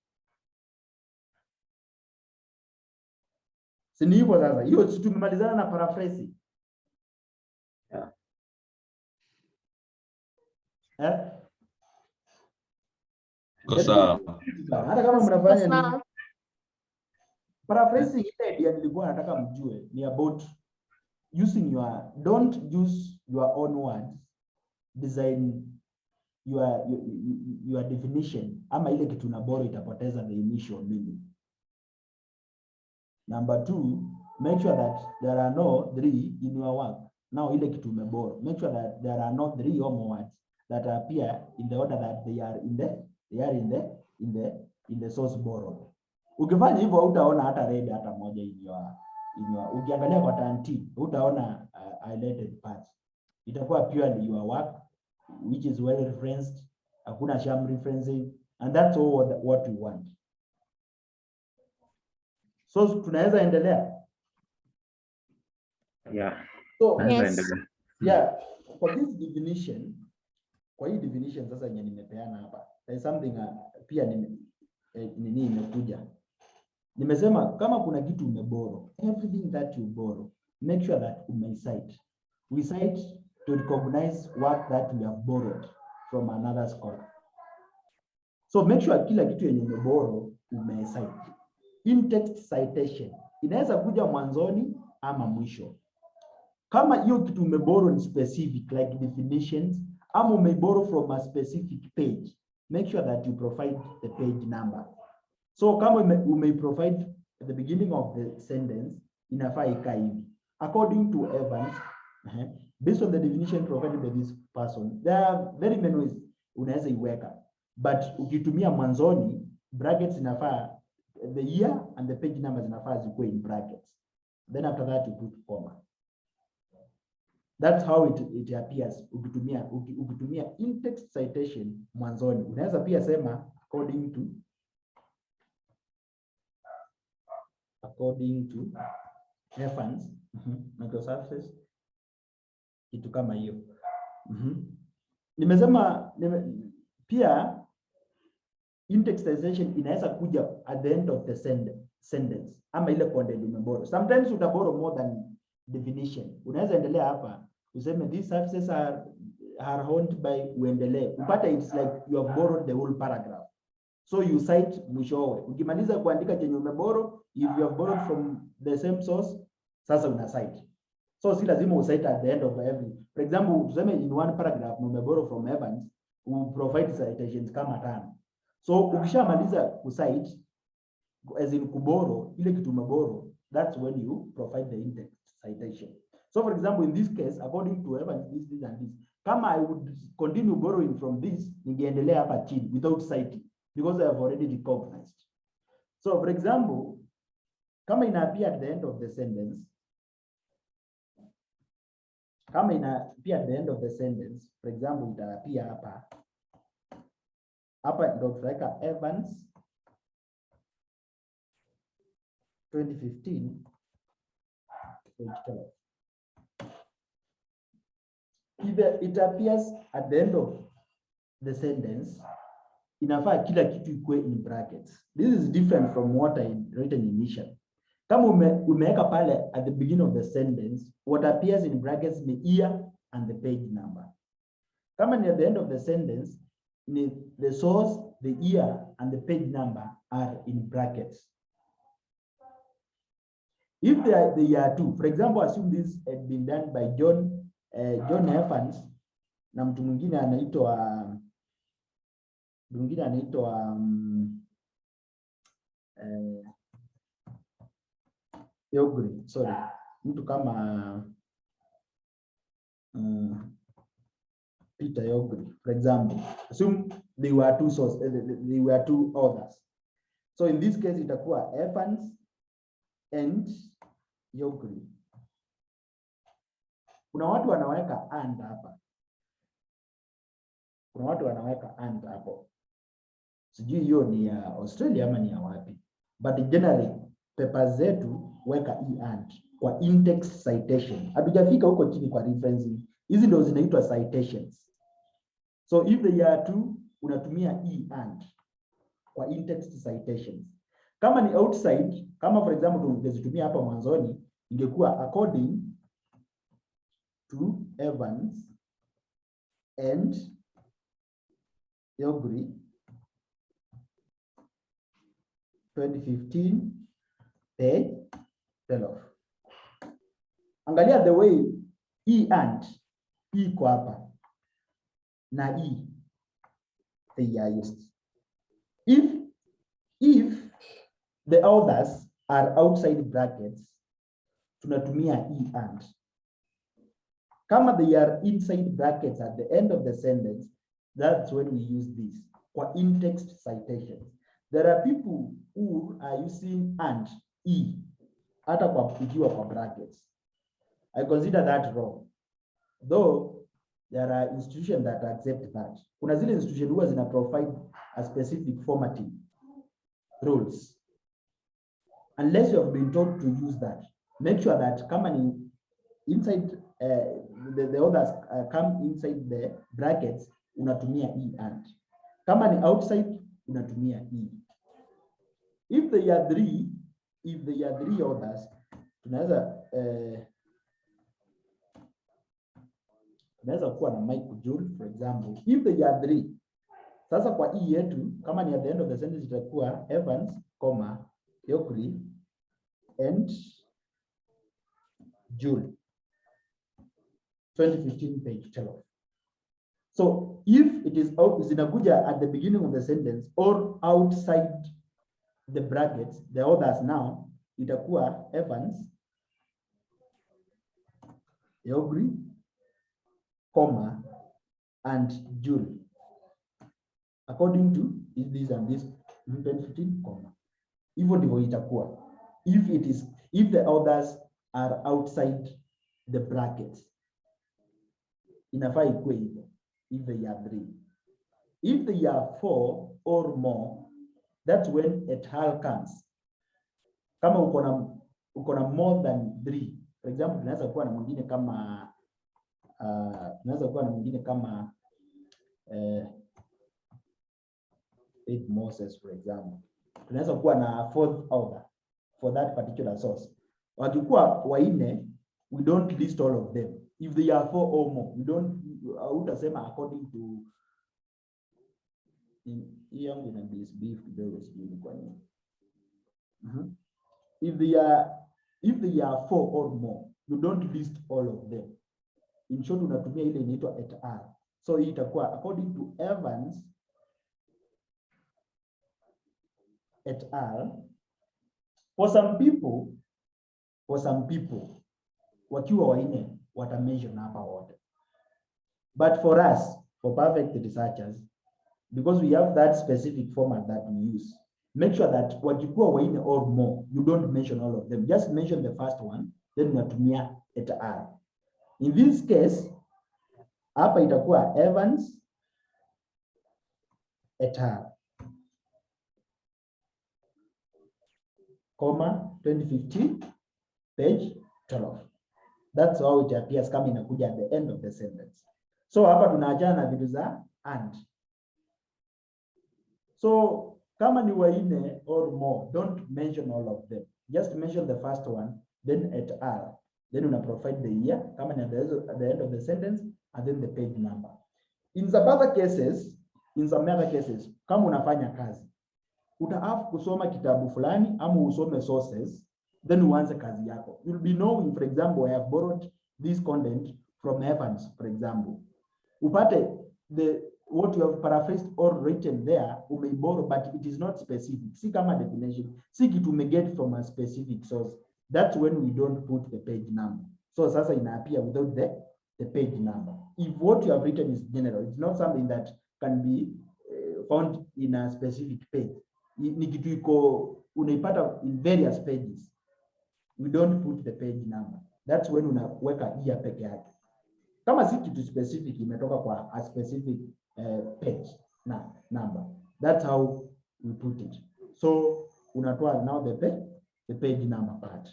Si ni hivyo sasa. Hiyo tumemalizana na paraphrasing. Yeah. Kosa. Hata kama mnafanya nini? Paraphrasing ile idea nilikuwa nataka mjue ni about using don't use your own words, design your definition, ama ile kitu na borrow itapoteza the initial meaning. Number 2, make sure that there are no 3 in your work. Now ile kitu umeborrow, make sure that there are no 3 or more words that appear in the order that they are in the source borrowed. Ukifanya hivyo utaona hata red hata moja in your ukiangalia kwa tanti utaona highlighted parts. Itakuwa purely your work which is well referenced, hakuna sham referencing, and that's all what we want. So tunaweza endelea? Yeah. So Yes. yeah, for this definition, kwa hii definition sasa yenye nimepeana hapa, there is something pia nini imekuja. Nimesema kama kuna kitu umeborrow, everything that you borrow, make sure that umecite. We cite to recognize work that we have borrowed from another scholar. So make sure kila kitu yenye umeborrow umecite. In-text citation inaweza kuja mwanzoni ama mwisho. Kama hiyo kitu umeborrow ni specific like definitions, ama umeborrow from a specific page, make sure that you provide the page number. So kama ume provide at the beginning of the sentence, inafaa ikae hivi. According to Evans, based on the definition provided by this person, there are very many ways unaweza iweka, but ukitumia mwanzoni brackets inafaa, the year and the page numbers inafaa zikuwe in brackets. Then after that you put comma. That's how it appears. Ukitumia in-text citation mwanzoni, unaweza pia sema according to Evans, microservices, kitu kama hiyo. Nimesema pia in-text citation inaweza kuja at the end of the sentence ama ile content umeboro. Sometimes utaboro more than definition. Unaweza endelea hapa useme these services are owned by, uendelee upate it's like you have borrowed the whole paragraph, so you cite mwishowe. Ukimaliza kuandika chenye umeboro, if you have borrowed from the same source, sasa una cite. So si lazima ucite at the end of every. For example, tuseme in one paragraph umeboro from Evans, we provide citations kama 5. So ukishamaliza kucite as in kuboro ile kitu umeboro, that's when you provide the in-text citation. So for example, in this case, according to Evans, this and this. Kama I would continue borrowing from this, ningeendelea hapa chini without citing, because I have already recognized. So for example, kama ina appear at the end of the sentence, for example, ita appear hapa ndo tutaweka Evans 2015 page 12. If it appears at the end of the sentence, inafaa kila kitu ikuwe in brackets. This is different from what I written initially. Kama umeweka pale at the beginning of the sentence, what appears in brackets ni year and the page number. Kama ni at the end of the sentence, ni the source, the year and the page number are in brackets. If they are two, for example, assume this had been done by John Evans na mtu mwingine anaitwa Yogri, sorry, mtu kama Peter Yogri, for example. Assume they were two sources, they were two authors. So in this case itakuwa Evans and Yogri. Kuna watu wanaweka and hapa. Hapo. Sijui hiyo ni ya Australia ama ni ya wapi. But generally papers zetu weka and kwa in-text citation. Hatujafika huko chini kwa referencing. Hizi ndio zinaitwa citations. So if they are two, unatumia and kwa in-text citations. Kama ni outside, kama for example tungezitumia hapa mwanzoni, ingekuwa according to Evans and Yogri 2015 page 12. Angalia the way and iko hapa na they are used. If the authors are outside brackets, tunatumia and. Kama they are inside brackets at the end of the sentence, that's when we use this for in-text citations. There are people who are using and hata kwa kupigiwa kwa brackets. I consider that wrong. Though there are institutions that accept that. Kuna zile institutions huwa zina provide a specific formatting rules. Unless you have been told to use that, make sure that kama ni inside the others come inside the brackets, unatumia and. Kama ni outside, unatumia If they are three others, tunaweza kuwa na Mike Jule, for example. If they are three, sasa kwa yetu, kama ni at the end of the sentence, itakuwa Evans, Yogri and Jule 2015 page 12. So if it is out, zinakuja at the beginning of the sentence or outside the brackets, the authors now, itakuwa Evans, Eogri, comma, and June, according to this and this, 15, comma. Hivyo ndivyo itakuwa. If the others are outside the brackets, inafaa ikuwe hivyo. If they are 3. If they are 4 or more, that's when et al comes. Kama uko na more than 3, for example, tunaweza kuwa na mwingine kama Moses, for example. Tunaweza kuwa na 4th author for that particular source. Wakikuwa waine, we don't list all of them. If they are 4 or more, we don't utasema according to yangu na beef kidogo sijui kwa nini. If they are 4 or more, you don't list all of them. In short, unatumia ile inaitwa et al. So hii itakuwa according to Evans et al. For some people wakiwa waine watamention hapa wote. But for us, for perfect researchers, because we have that specific format that we use, make sure that wakikuwa waine or more, you don't mention all of them. Just mention the first one, then unatumia et al. In this case, hapa itakuwa Evans et al. Comma 2015 page 12. That's how it appears kama inakuja at the end of the sentence. So hapa tunaachana na vitu za and. So kama ni waine or more, don't mention all of them. Just mention the first one, then et al. Then una provide the year, kama ni at the end of the sentence, and then the page number. In some other cases, kama unafanya kazi, utaafu kusoma kitabu fulani ama usome sources, then uanze kazi yako. You'll be knowing, for example, I have borrowed this content from Evans, for example. Upate what you have paraphrased or written there, you may borrow, but it is not specific. See kama definition. See kitu may get from a specific source. That's when we don't put the page number. So sasa ina appear without the page number. If what you have written is general, it's not something that can be found in a specific page. Ni kitu iko unaipata in various pages. We don't put the page number. That's when unaweka year peke yake. Kama si kitu specific imetoka kwa a specific page na number. That's how we put it. So unatoa now the page number part.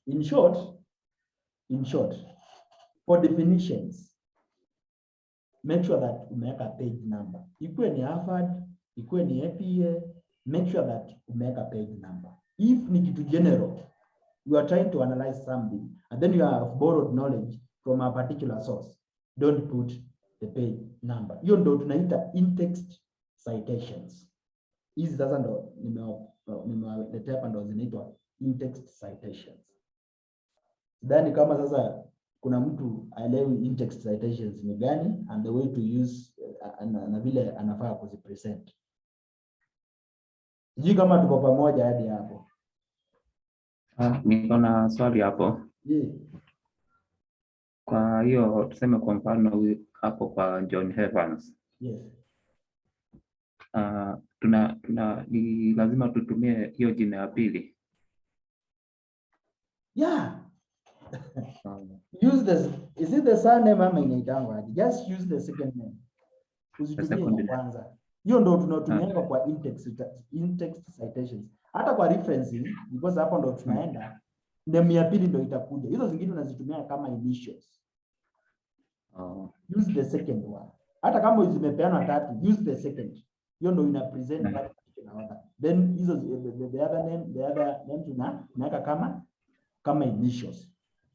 In short, for definitions, make sure that umeweka page number. Ikuwe ni Harvard, ikuwe ni APA, make sure that umeweka page number. If ni kitu general, you are trying to analyze something and then you have borrowed knowledge from a particular source, don't put the page number. Hiyo ndo tunaita in-text citations. Hizi sasa ndo nimewaletea hapa ndo zinaitwa in-text citations. Sidhani kama sasa kuna mtu aelewi in-text citations ni gani and the way to use na vile anafaa kuzipresent. Sijui kama tuko pamoja hadi hapo. Niko na swali hapo. Yeah. Kwa hiyo tuseme kwa mfano hapo kwa John Evans. Yes. Ni lazima tutumie hiyo jina ya pili. Yeah. Use is it the surname ama inaitangwa? Just use the second name. Usitumie kwanza. Hiyo ndo tunatumia kwa in-text citations. Hata kwa referencing, because hapo ndo tunaenda, name ya pili ndo itakuja. Hizo zingine unazitumia kama initials. Use the second one. Hata kama zimepeana tatu, use the second. Hiyo ndo ina present that particular order. Then hizo the other name tunaweka kama initials.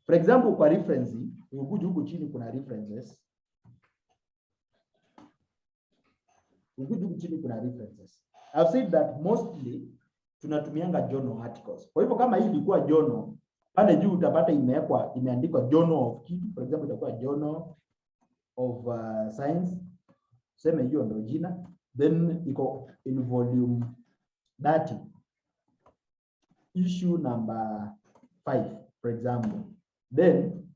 For example, kwa referencing, ukuje huku chini kuna references. I've said that mostly tunatumianga journal articles. Kwa hivyo kama hii ilikuwa journal, pale juu utapata imeandikwa journal of kitu. For example, itakuwa journal of science, Sema hiyo ndio jina, then iko in volume 30, issue number 5 for example, then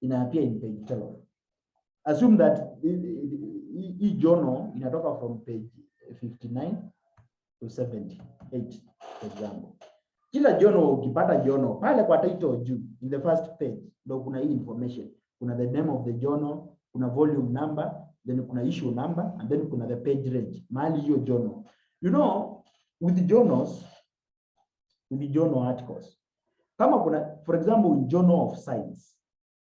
ina appear in page 12. Assume that hii journal inatoka from page 59 to 78 for example. Kila journal ukipata journal pale kwa title juu in the first page ndio kuna hii information. Kuna the name of the journal, kuna volume number, then kuna issue number, and then kuna the page range. Mahali hiyo journal. You know, with the journals, with the journal articles, kama kuna for example in Journal of Science,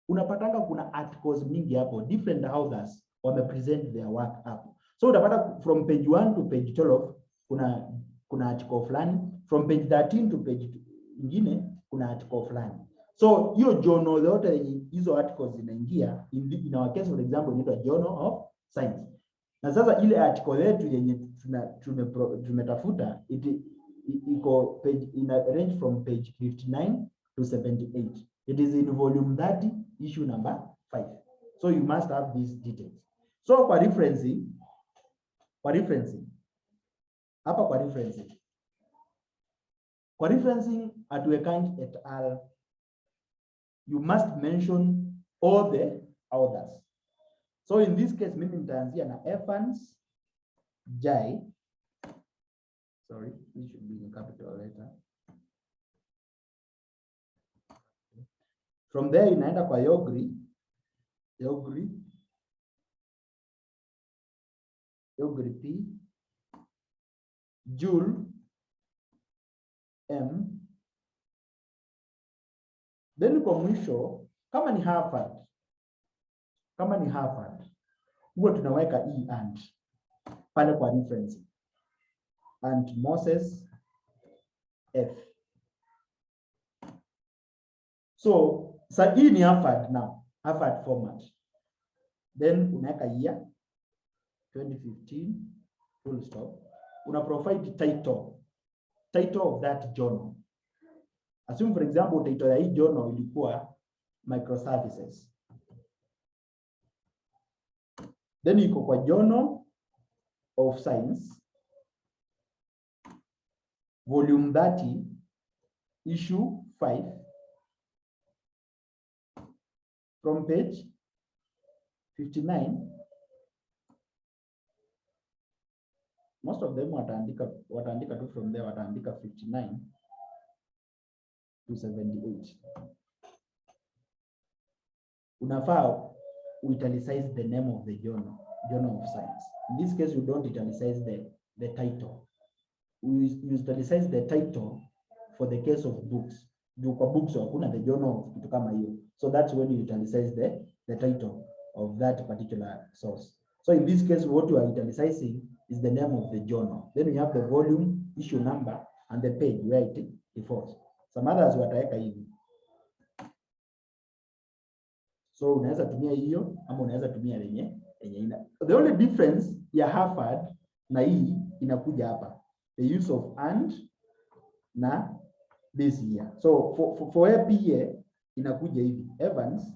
unapatanga kuna articles mingi hapo, different authors wame present their work hapo. So utapata from page 1 to page 12 kuna article fulani, from page 13 to page nyingine kuna article fulani. So hiyo journal zote hizo articles zinaingia in our case for example inaitwa Journal of Science. Na sasa ile article yetu yenye tumetafuta iko page ina range from page 59 to 78. It is in volume 30, issue number 5. So you must have these details. So kwa referencing hapa kwa referencing atuwekangi et al, you must mention all the authors. So in this case mimi nitaanzia na Evans Jai, sorry, it should be in capital letter. From there inaenda kwa Yogri P, Jule M, then kwa mwisho kama ni Harvard huwa tunaweka E and pale kwa reference and Moses F. So hii ni Harvard now, Harvard format. Then unaweka year 2015 full stop. Una provide title of that journal. Assume for example title ya hii journal ilikuwa microservices. Then iko kwa Journal of Science volume 30 issue 5 from page 59. Most of them wataandika tu from there, wataandika 59 to 78. Unafaa italicize the name of the journal of Science. In this case you don't italicize the title. We italicize the title for the case of books. Kwa books hakuna the journal of kitu kama hiyo. So that's when you italicize the title of that particular source. So in this case what you are italicizing is the name of the journal. Then you have the volume, issue number, and the page where it falls. Some others wataweka hivi. So unaweza tumia hiyo ama unaweza tumia yenye ina. The only difference ya Harvard na hii inakuja hapa. The use of and na this year. So for APA inakuja hivi. Evans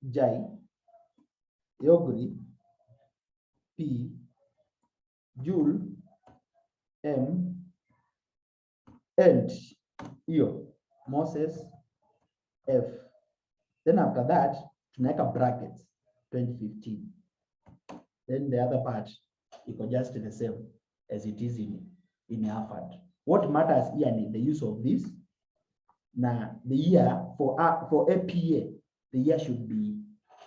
Jai Yogri P Jule M and hiyo Moses F. Then after that tunaweka brackets 2015. Then the other part iko just the same as it is in Harvard. What matters here is the use of this. Now the year for APA, the year should be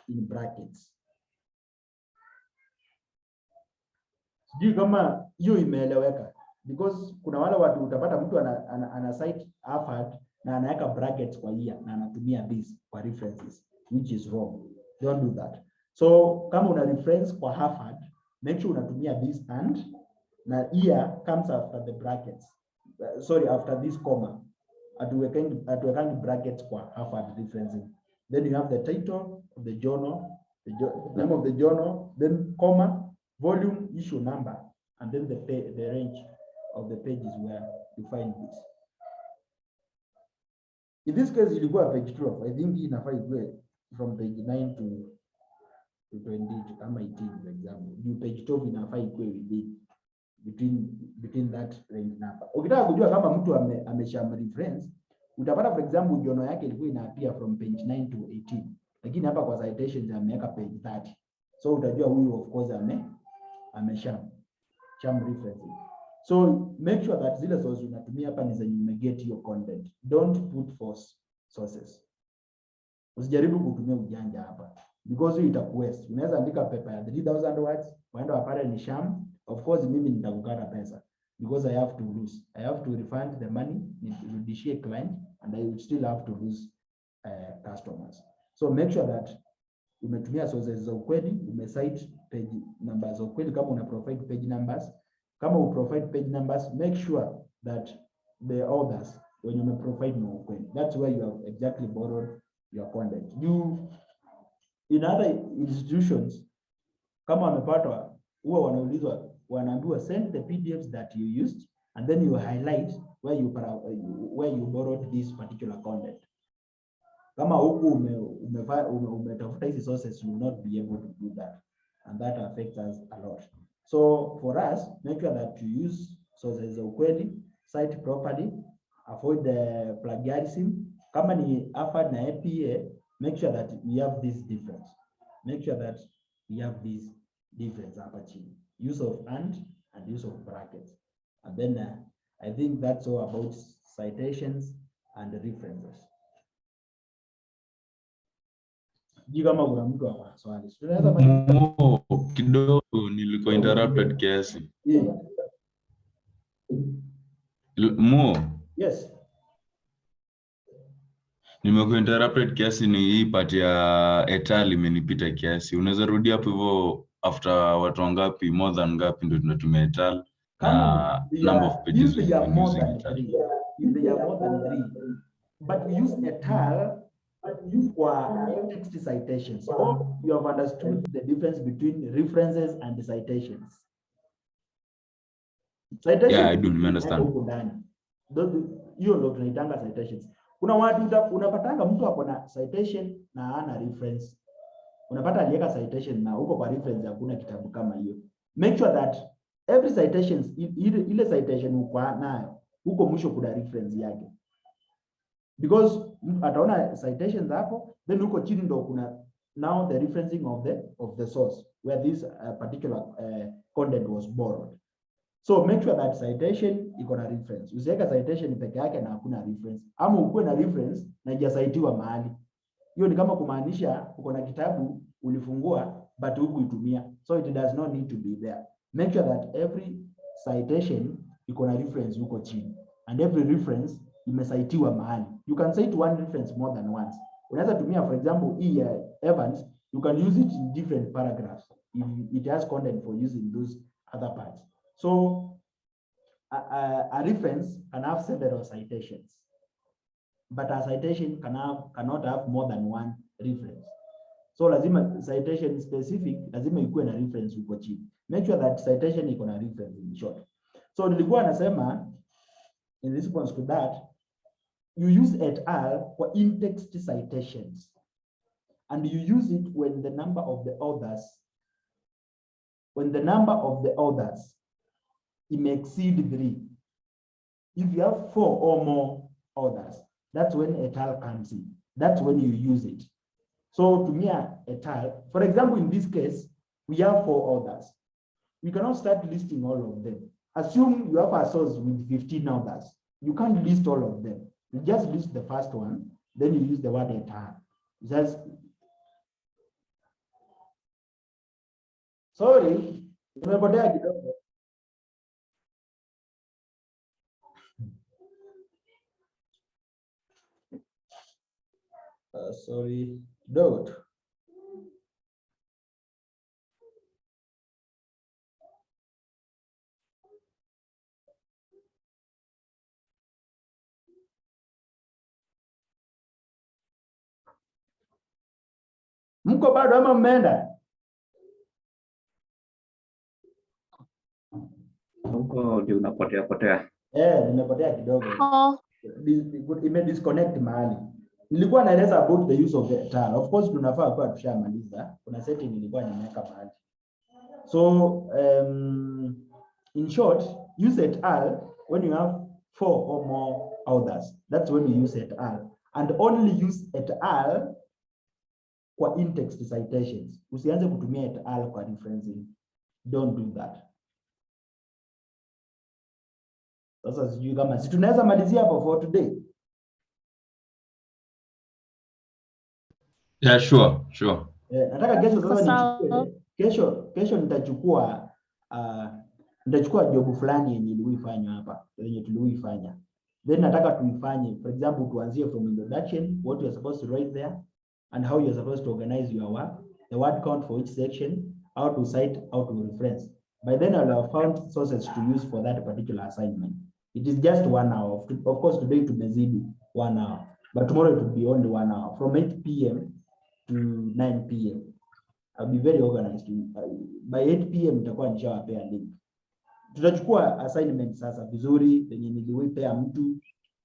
in brackets. Sijui kama hiyo imeeleweka, because kuna wale watu utapata mtu ana cite Harvard na anaweka brackets kwa year na anatumia this kwa references, which is wrong. Don't do that. So kama una reference kwa Harvard, make sure unatumia this and na year comes after the brackets. Sorry, after this comma. Atuwekangi brackets kwa Harvard referencing. Then you have the title of the journal, the name of the journal, then comma, volume, issue number, and then the range of the pages where you find this. In this case, ilikuwa page 12. I think inafaa iwe from page 9 to to 20 kama 18 for example. Juu page 12 inafaa ikuwe between that range number. Ukitaka kujua kama mtu ameshamreference, utapata for example jono yake ilikuwa inaapia from page 9 to 18. Lakini hapa kwa citations ameweka page 30. So utajua huyu of course amesham reference. So make sure that zile sources unatumia hapa ni zenye umeget your content. Don't put false sources. Usijaribu kutumia ujanja hapa because hiyo itakuwaste. Unaweza andika paper ya 3000 words, waenda wapare ni sham. Of course mimi nitakukata pesa because I have to lose. I have to refund the money, nirudishie client, and I will still have to lose customers. So make sure that umetumia sources za ukweli, umecite page numbers za ukweli kama una provide page numbers. Kama u provide page numbers, make sure that the authors when you provide no ukweli. That's where you have exactly borrowed your content. You in other institutions kama wamepata huwa wanaulizwa, wanaambiwa send the PDFs that you used and then you highlight where you borrowed this particular content. Kama huku umetafuta hizi sources, you will not be able to do that, and that affects us a lot. So for us, make sure that you use sources of ukweli, cite properly, avoid the plagiarism. Kama ni AFAD na APA, make sure that we have this difference. Make sure that we have this difference hapa chini. Use of and use of brackets. And then I think that's all about citations and references. Kama kuna mtu hapa swali. Kidogo nilikuwa interrupted kiasi. Yeah. Yes. Nimekuwa interrupted kiasi, ni hii part ya etal imenipita kiasi. Unaweza rudi hapo hivyo after watu wangapi, more than ngapi ndio tunatumia etal na number of pages if they are more than etal. 3, if they are more than 3, but we use etal for text citations. So you have understood the difference between references and citations. Citations, yeah, I do understand. Hiyo ndio tunaitanga citations. Kuna watu unapatanga mtu ako na citation na hana reference. Unapata aliweka citation na huko kwa reference hakuna kitabu kama hiyo. Make sure that every citations, ile citation uko nayo huko mwisho kuna reference yake. Because ataona citations hapo, then huko chini ndo kuna now the referencing of the source where this particular content was borrowed. So make sure that citation iko na reference. Usiweka citation peke yake na hakuna reference. Ama ukuwe na reference na haijacitiwa mahali. Hiyo ni kama kumaanisha uko na kitabu ulifungua but hukuitumia. So it does not need to be there. Make sure that every citation iko na reference huko chini. And every reference imecitiwa mahali. You can cite one reference more than once. Unaweza tumia for example Evans, you can use it in different paragraphs if it has content for use in those other parts. So a reference can have several citations, but a citation cannot have more than one reference. So lazima citation specific lazima ikuwe na reference huko chini. Make sure that citation iko na reference in short. So nilikuwa nasema in response to that, you use et al for in-text citations, and you use it when the number of the authors may exceed 3. If you have 4 or more authors, that's when et al comes in. That's when you use it. So tumia et al. For example, in this case, we have 4 authors. We cannot start listing all of them. Assume you have a source with 15 authors. You can't list all of them. You just list the first one, then you use the word et al. Just sorry, nimepotea kidogo. Sorry, dot. Mko bado ama mmeenda? Huko ndio unapotea potea. Nimepotea kidogo. Ime disconnect mahali. Nilikuwa naeleza about the use of etal. Of course tunafaa kwa tushamaliza. Kuna setting nilikuwa nimeweka mahali. So in short, use etal when you have 4 or more authors. That's when you use etal, and only use etal kwa in-text citations. Usianze kutumia etal kwa referencing. Don't do that. Sasa sijui kama si tunaweza malizia hapo for today. Yeah, sure. Nataka kesho Iko sasa sawa. kesho nitachukua job fulani yenye niliuifanya hapa, yenye tuliuifanya. Then nataka tuifanye, for example, tuanzie from introduction, what you are supposed to write there, and how you are supposed to organize your work, the word count for each section, how to cite, how to reference. By then I'll have found sources to use for that particular assignment. It is just 1 hour. Of course, today tumezidi 1 hour, but tomorrow it will be only 1 hour, from 8 p.m. to 9 p.m. I'll be very organized. By 8 p.m. nitakuwa nishawapea link. Tutachukua assignment sasa vizuri yenye niliwapea mtu.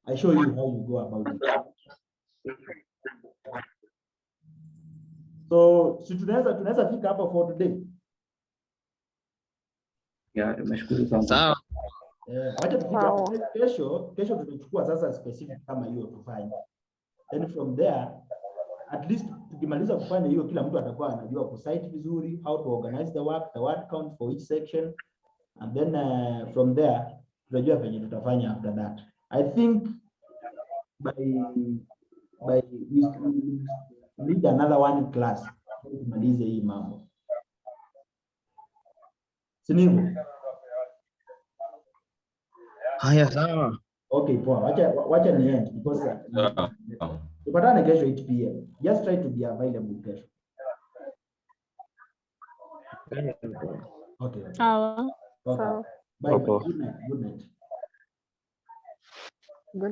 I show you how you go about it. So, si tunaweza fika hapa for today. Yeah, nimeshukuru sana. Sawa. Wacha tufika kesho tutachukua sasa specific kama hiyo tufanye. Then from there, at least tukimaliza kufanya hiyo, kila mtu atakuwa anajua kucite vizuri, how to organize the work, the word count for each section, and then from there tutajua venye tutafanya after that. I think by we need another one class tumalize hii mambo. Sinivo? Haya, sawa. Okay, poa. Wacha ni end because tupatane kesho 8 p.m. Just try to be available kesho. Okay. Sawa. Okay. Sawa. Bye. Poa. Good night. Good night. Good night.